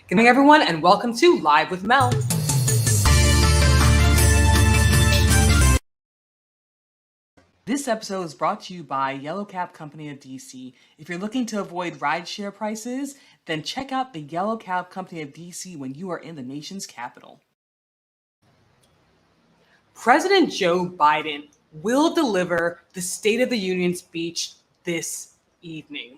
Good morning, everyone, and welcome to Live with Mel. This episode is brought to you by Yellow Cab Company of DC. If you're looking to avoid rideshare prices, then check out the Yellow Cab Company of DC when you are in the nation's capital. President Joe Biden will deliver the State of the Union speech this evening.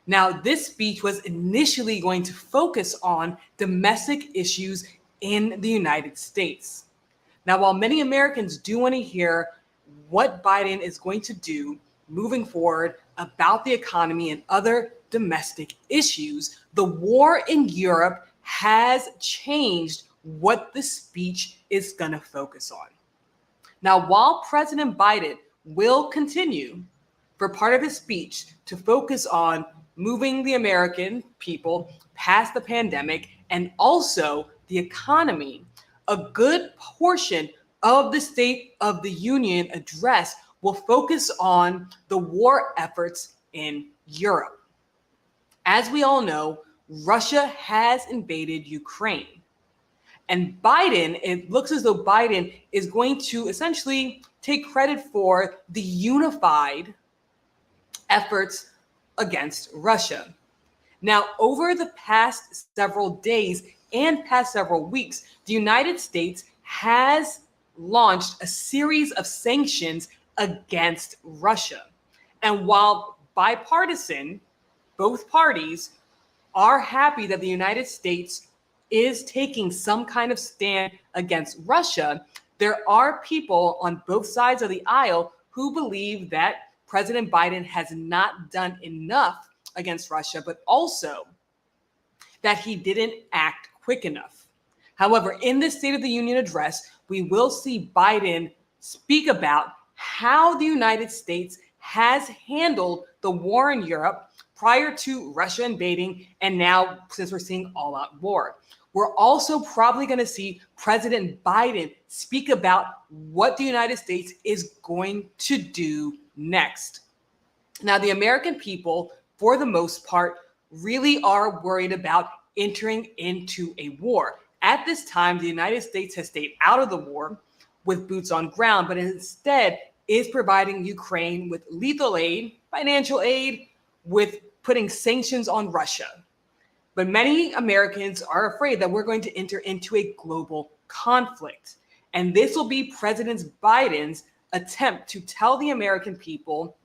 Now, this speech was initially going to focus on domestic issues in the United States. Now, while many Americans do want to hear what Biden is going to do moving forward about the economy and other domestic issues, the war in Europe has changed what the speech is going to focus on. Now, while President Biden will continue for part of his speech to focus on moving the American people past the pandemic and also the economy, a good portion of the State of the Union address will focus on the war efforts in Europe. As we all know, Russia has invaded Ukraine. And Biden, it looks as though Biden is going to essentially take credit for the unified efforts against Russia. Now, over the past several days and past several weeks, the United States has launched a series of sanctions against Russia. And while bipartisan, both parties are happy that the United States is taking some kind of stand against Russia, there are people on both sides of the aisle who believe that President Biden has not done enough against Russia, but also that he didn't act quick enough. However, in this State of the Union address, we will see Biden speak about how the United States has handled the war in Europe prior to Russia invading, and now since we're seeing all-out war. We're also probably going to see President Biden speak about what the United States is going to do next. Now, the American people, for the most part, really are worried about entering into a war. At this time, the United States has stayed out of the war with boots on ground, but instead is providing Ukraine with lethal aid, financial aid, with putting sanctions on Russia. But many Americans are afraid that we're going to enter into a global conflict. And this will be President Biden's attempt to tell the American people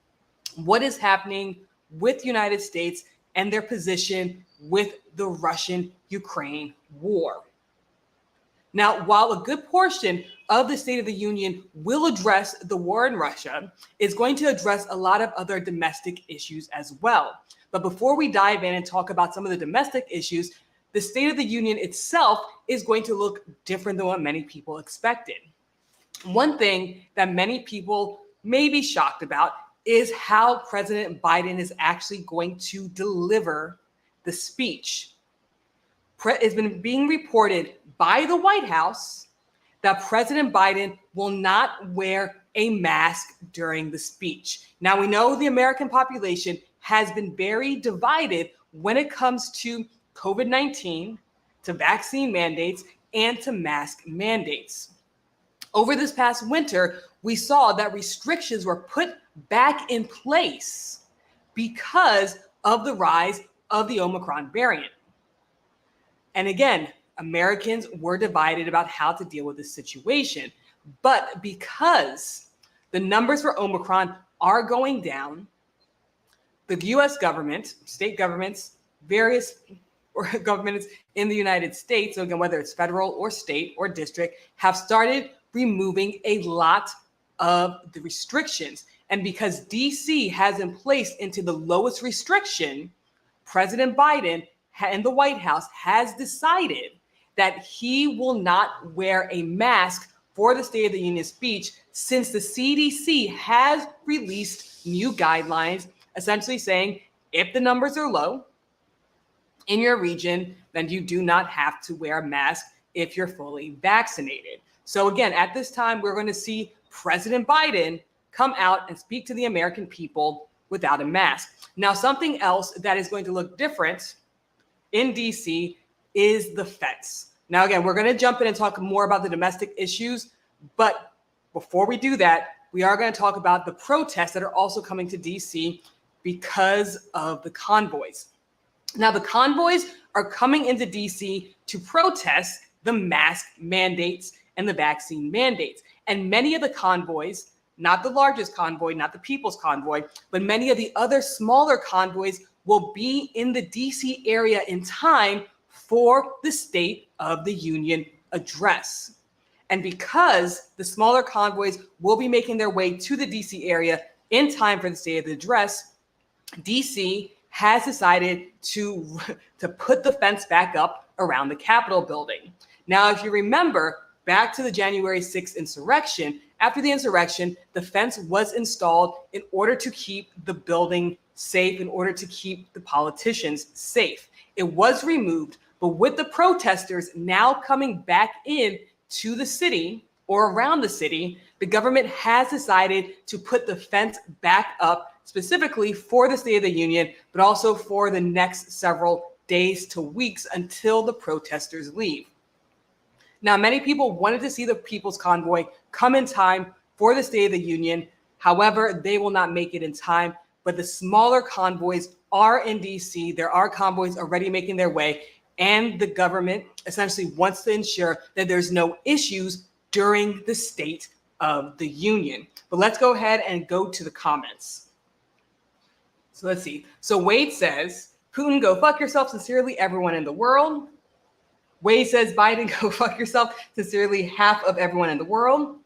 what is happening with the United States and their position with the Russian-Ukraine war. Now, while a good portion of the State of the Union will address the war in Russia, it's going to address a lot of other domestic issues as well. But before we dive in and talk about some of the domestic issues, the State of the Union itself is going to look different than what many people expected. One thing that many people may be shocked about is how President Biden is actually going to deliver the speech. It's been being reported by the White House that President Biden will not wear a mask during the speech. Now, we know the American population has been very divided when it comes to COVID-19, to vaccine mandates, and to mask mandates. Over this past winter, we saw that restrictions were put back in place because of the rise of the Omicron variant. And again, Americans were divided about how to deal with this situation. But because the numbers for Omicron are going down, the US government, state governments, various governments in the United States, so again, whether it's federal or state or district, have started removing a lot of the restrictions. And because DC has in place into the lowest restriction, President Biden and the White House has decided that he will not wear a mask for the State of the Union speech since the CDC has released new guidelines essentially saying if the numbers are low in your region, then you do not have to wear a mask if you're fully vaccinated. So again, at this time, we're going to see President Biden come out and speak to the American people without a mask. Now, something else that is going to look different in DC is the fence. Now, again, we're going to jump in and talk more about the domestic issues, but before we do that, we are going to talk about the protests that are also coming to DC because of the convoys. Now, the convoys are coming into DC to protest the mask mandates and the vaccine mandates. And many of the convoys, not the largest convoy, not the People's Convoy, but many of the other smaller convoys will be in the DC area in time for the State of the Union address. And because the smaller convoys will be making their way to the DC area in time for the State of the Address, DC has decided to put the fence back up around the Capitol building. Now, if you remember, back to the January 6th insurrection, after the insurrection, the fence was installed in order to keep the building safe, in order to keep the politicians safe. It was removed, but with the protesters now coming back in to the city or around the city, the government has decided to put the fence back up specifically for the State of the Union, but also for the next several days to weeks until the protesters leave. Now, many people wanted to see the People's Convoy come in time for the State of the Union. However, they will not make it in time, but the smaller convoys are in DC. There are convoys already making their way, and the government essentially wants to ensure that there's no issues during the State of the Union. But let's go ahead and go to the comments. So let's see. So Wade says, Putin, go fuck yourself. Sincerely, everyone in the world. Wade says, Biden, go fuck yourself. Sincerely, half of everyone in the world.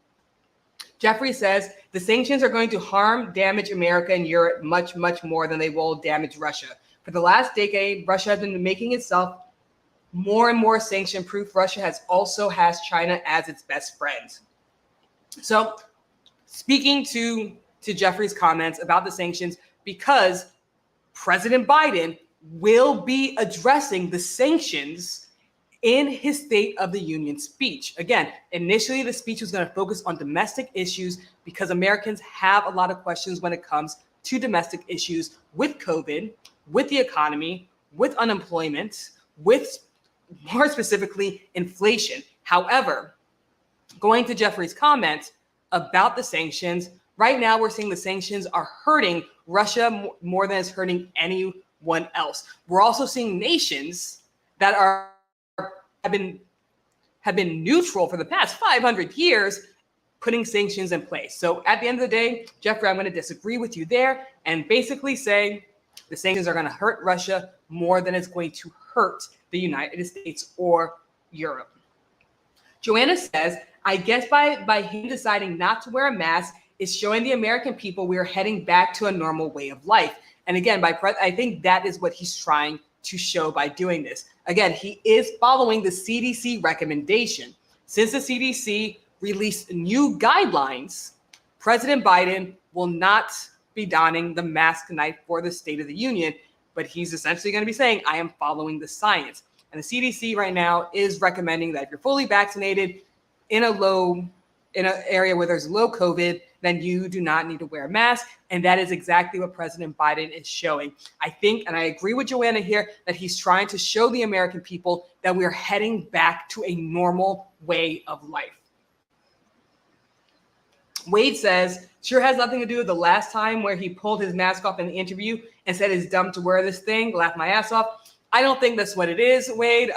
Jeffrey says, the sanctions are going to harm, damage America and Europe much, much more than they will damage Russia. For the last decade, Russia has been making itself more and more sanction-proof. Russia has China as its best friend. So speaking to Jeffrey's comments about the sanctions, because President Biden will be addressing the sanctions in his State of the Union speech. Again, initially the speech was going to focus on domestic issues because Americans have a lot of questions when it comes to domestic issues with COVID, with the economy, with unemployment, with more specifically inflation. However, going to Jeffrey's comment about the sanctions, right now we're seeing the sanctions are hurting Russia more than it's hurting anyone else. We're also seeing nations that have been neutral for the past 500 years putting sanctions in place. So at the end of the day, Jeffrey, I'm going to disagree with you there and basically say the sanctions are going to hurt Russia more than it's going to hurt the United States or Europe. Joanna says, I guess by him deciding not to wear a mask is showing the American people we are heading back to a normal way of life. And again, I think that is what he's trying to show by doing this. Again, he is following the CDC recommendation. Since the CDC released new guidelines, President Biden will not be donning the mask tonight for the State of the Union, but he's essentially going to be saying, I am following the science. And the CDC right now is recommending that if you're fully vaccinated in an area where there's low COVID, then you do not need to wear a mask. And that is exactly what President Biden is showing. I think, and I agree with Joanna here, that he's trying to show the American people that we are heading back to a normal way of life. Wade says, sure has nothing to do with the last time where he pulled his mask off in the interview and said it's dumb to wear this thing, laugh my ass off. I don't think that's what it is, Wade.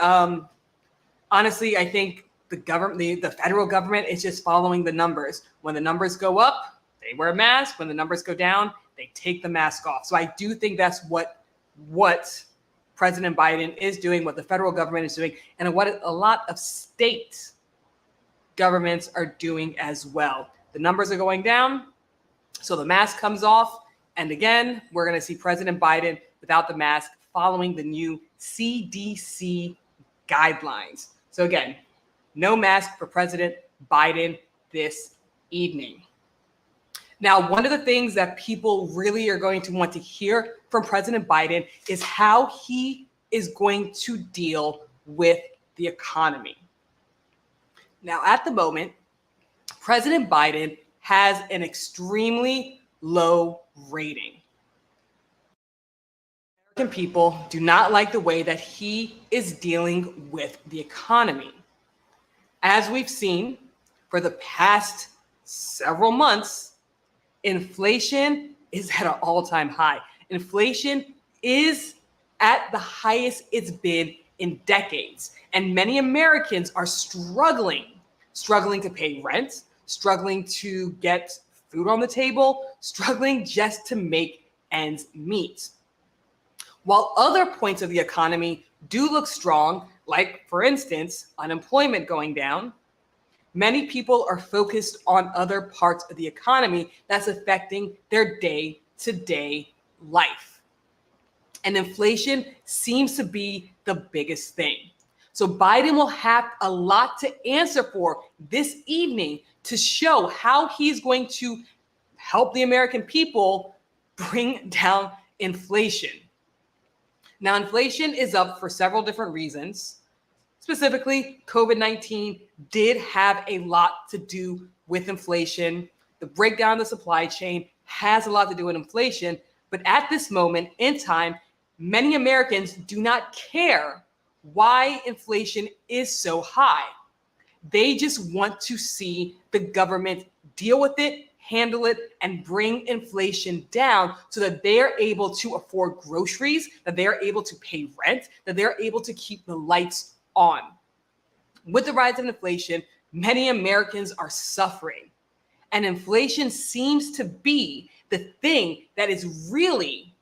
Honestly, I think the federal government is just following the numbers. When the numbers go up, they wear a mask. When the numbers go down, they take the mask off. So I do think that's what President Biden is doing, what the federal government is doing, and what a lot of state governments are doing as well. The numbers are going down, so the mask comes off. And again, we're going to see President Biden without the mask following the new CDC guidelines. So again, no mask for President Biden this evening. Now, one of the things that people really are going to want to hear from President Biden is how he is going to deal with the economy. Now, at the moment, President Biden has an extremely low rating. people do not like the way that he is dealing with the economy. As we've seen for the past several months, inflation is at an all-time high. Inflation is at the highest it's been in decades. And many Americans are struggling to pay rent, struggling to get food on the table, struggling just to make ends meet. While other points of the economy do look strong, like, for instance, unemployment going down, many people are focused on other parts of the economy that's affecting their day-to-day life. And inflation seems to be the biggest thing. So Biden will have a lot to answer for this evening to show how he's going to help the American people bring down inflation. Now, inflation is up for several different reasons. Specifically, COVID-19 did have a lot to do with inflation. The breakdown of the supply chain has a lot to do with inflation. But at this moment in time, many Americans do not care why inflation is so high. They just want to see the government deal with it, handle it, and bring inflation down so that they're able to afford groceries, that they're able to pay rent, that they're able to keep the lights on. With the rise of inflation, many Americans are suffering. And inflation seems to be the thing that is really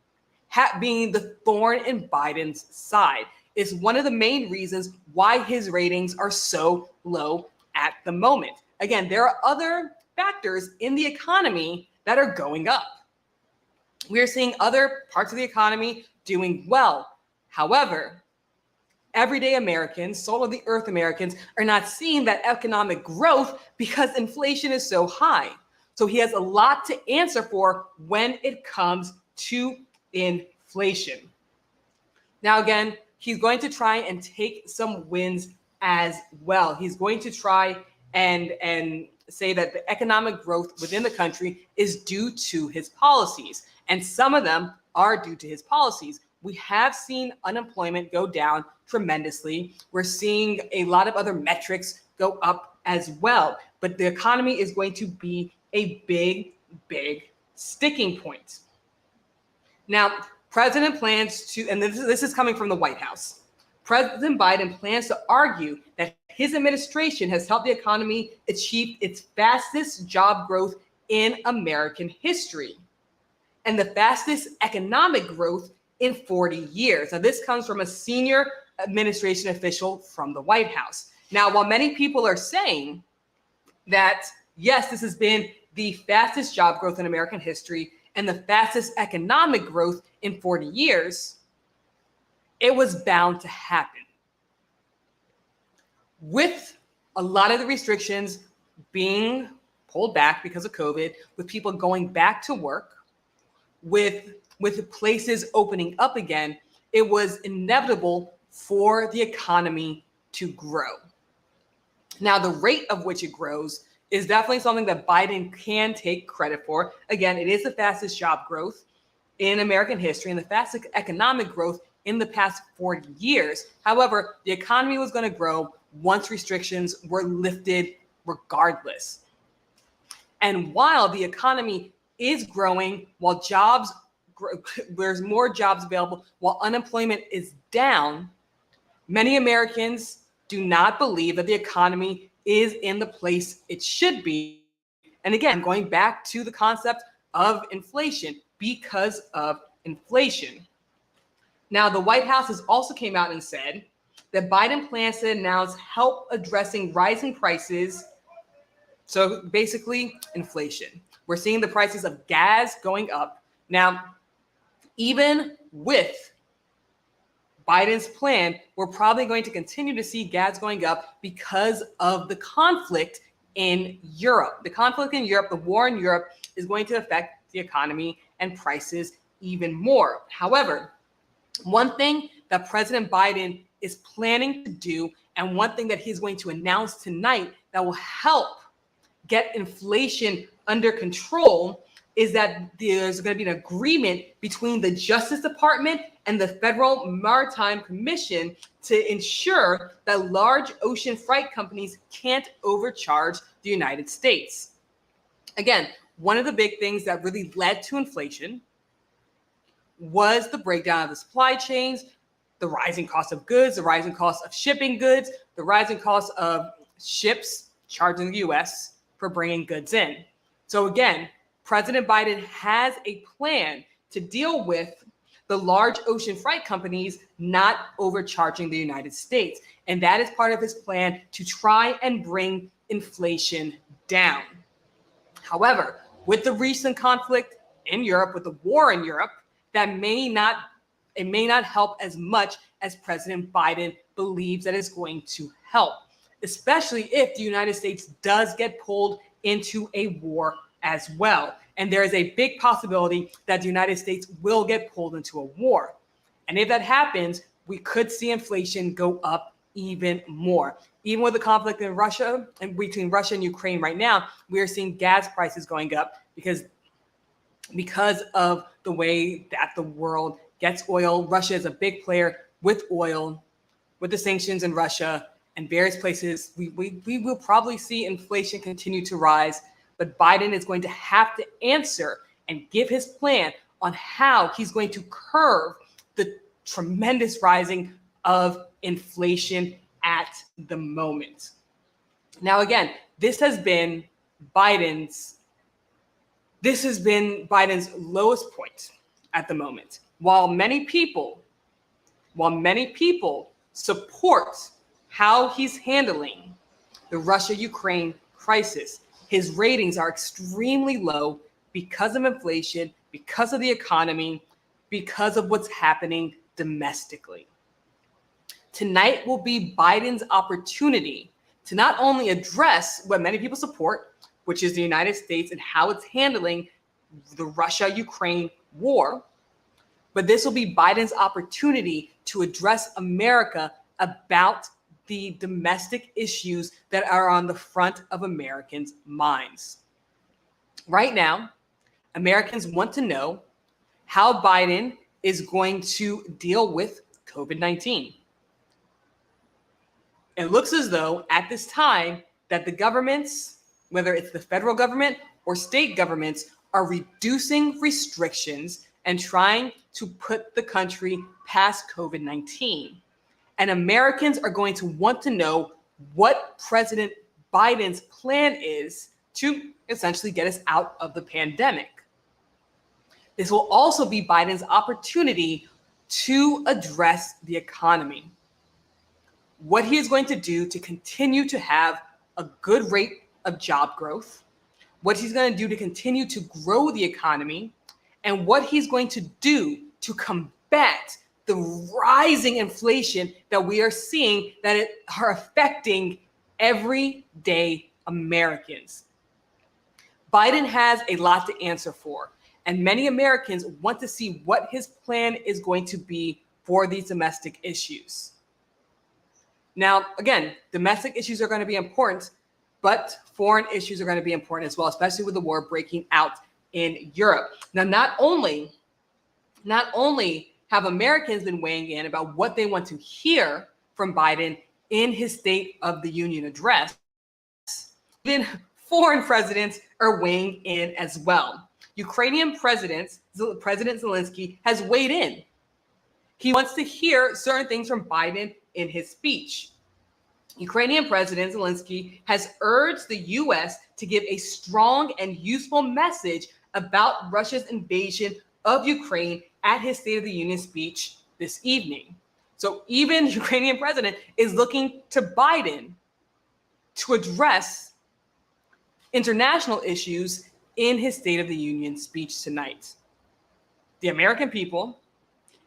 being the thorn in Biden's side. It's one of the main reasons why his ratings are so low at the moment. Again, there are other factors in the economy that are going up. We're seeing other parts of the economy doing well. However, everyday Americans, soul of the earth Americans, are not seeing that economic growth because inflation is so high. So he has a lot to answer for when it comes to inflation. Now, again, he's going to try and take some wins as well. He's going to try and say that the economic growth within the country is due to his policies. And some of them are due to his policies. We have seen unemployment go down tremendously. We're seeing a lot of other metrics go up as well. But the economy is going to be a big, big sticking point. Now, President plans to, and this is coming from the White House, President Biden plans to argue that his administration has helped the economy achieve its fastest job growth in American history and the fastest economic growth in 40 years. Now, this comes from a senior administration official from the White House. Now, while many people are saying that, yes, this has been the fastest job growth in American history and the fastest economic growth in 40 years, it was bound to happen. With a lot of the restrictions being pulled back because of COVID, with people going back to work, with places opening up again, it was inevitable for the economy to grow. Now, the rate of which it grows is definitely something that Biden can take credit for. Again, it is the fastest job growth in American history and the fastest economic growth in the past 40 years. However, the economy was going to grow once restrictions were lifted regardless. And while the economy is growing, while there's more jobs available, while unemployment is down, many Americans do not believe that the economy is in the place it should be. And again, going back to the concept of inflation, because of inflation. Now, the White House has also came out and said that Biden plans to announce help addressing rising prices. So basically, inflation. We're seeing the prices of gas going up. Now, even with Biden's plan, we're probably going to continue to see gas going up because of the conflict in Europe. The conflict in Europe, the war in Europe, is going to affect the economy and prices even more. However, one thing that President Biden is planning to do, and one thing that he's going to announce tonight that will help get inflation under control, is that there's going to be an agreement between the Justice Department and the Federal Maritime Commission to ensure that large ocean freight companies can't overcharge the United States. Again, one of the big things that really led to inflation was the breakdown of the supply chains, the rising cost of goods, the rising cost of shipping goods, the rising cost of ships charging the US for bringing goods in. So again, President Biden has a plan to deal with the large ocean freight companies not overcharging the United States. And that is part of his plan to try and bring inflation down. However, with the recent conflict in Europe, with the war in Europe, it may not help as much as President Biden believes that it's going to help, especially if the United States does get pulled into a war as well. And there is a big possibility that the United States will get pulled into a war. And if that happens, we could see inflation go up even more. Even with the conflict in Russia and between Russia and Ukraine right now, we are seeing gas prices going up because of the way that the world gets oil. Russia is a big player with oil, with the sanctions in Russia and various places. We will probably see inflation continue to rise, but Biden is going to have to answer and give his plan on how he's going to curb the tremendous rising of inflation at the moment. Now, again, this has been Biden's lowest point at the moment. While many people support how he's handling the Russia-Ukraine crisis, his ratings are extremely low because of inflation, because of the economy, because of what's happening domestically. Tonight will be Biden's opportunity to not only address what many people support, which is the United States and how it's handling the Russia-Ukraine war, but this will be Biden's opportunity to address America about the domestic issues that are on the front of Americans' minds. Right now, Americans want to know how Biden is going to deal with COVID-19. It looks as though at this time that the governments, whether it's the federal government or state governments, are reducing restrictions and trying to put the country past COVID-19. And Americans are going to want to know what President Biden's plan is to essentially get us out of the pandemic. This will also be Biden's opportunity to address the economy. What he is going to do to continue to have a good rate of job growth, what he's going to do to continue to grow the economy, and what he's going to do to combat the rising inflation that we are seeing that are affecting everyday Americans. Biden has a lot to answer for, and many Americans want to see what his plan is going to be for these domestic issues. Now, again, domestic issues are going to be important, but foreign issues are going to be important as well, especially with the war breaking out in Europe. Now, not only have Americans been weighing in about what they want to hear from Biden in his State of the Union address, even foreign presidents are weighing in as well. Ukrainian President Zelensky has weighed in. He wants to hear certain things from Biden in his speech. Ukrainian President Zelensky has urged the U.S. to give a strong and useful message about Russia's invasion of Ukraine at his State of the Union speech this evening. So even the Ukrainian president is looking to Biden to address international issues in his State of the Union speech tonight. The American people,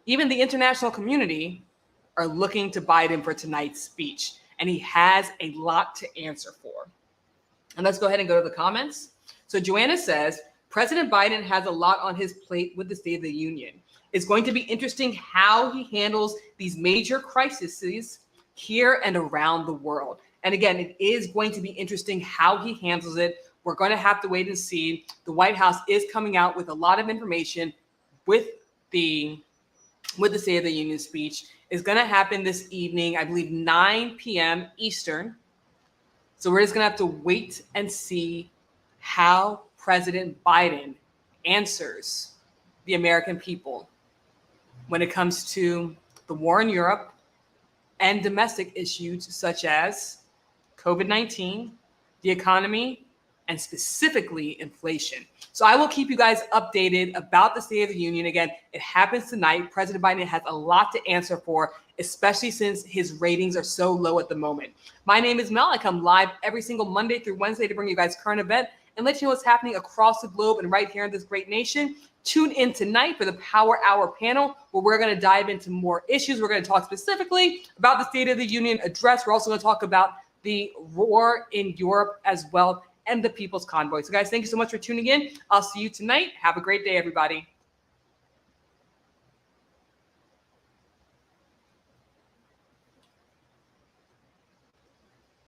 even the international community, are looking to Biden for tonight's speech, and he has a lot to answer for. And let's go ahead and go to the comments. So Joanna says, President Biden has a lot on his plate with the State of the Union. It's going to be interesting how he handles these major crises here and around the world. And again, it is going to be interesting how he handles it. We're going to have to wait and see. The White House is coming out with a lot of information with the with the State of the Union speech is going to happen this evening, I believe 9 p.m. Eastern. So we're just going to have to wait and see how President Biden answers the American people when it comes to the war in Europe and domestic issues such as COVID-19, the economy, and specifically inflation. So I will keep you guys updated about the State of the Union. Again, it happens tonight. President Biden has a lot to answer for, especially since his ratings are so low at the moment. My name is Mel. I come live every single Monday through Wednesday to bring you guys current event and let you know what's happening across the globe and right here in this great nation. Tune in tonight for the Power Hour panel, where we're going to dive into more issues. We're going to talk specifically about the State of the Union address. We're also going to talk about the war in Europe as well and the People's Convoy. So guys, thank you so much for tuning in. I'll see you tonight. Have a great day, everybody.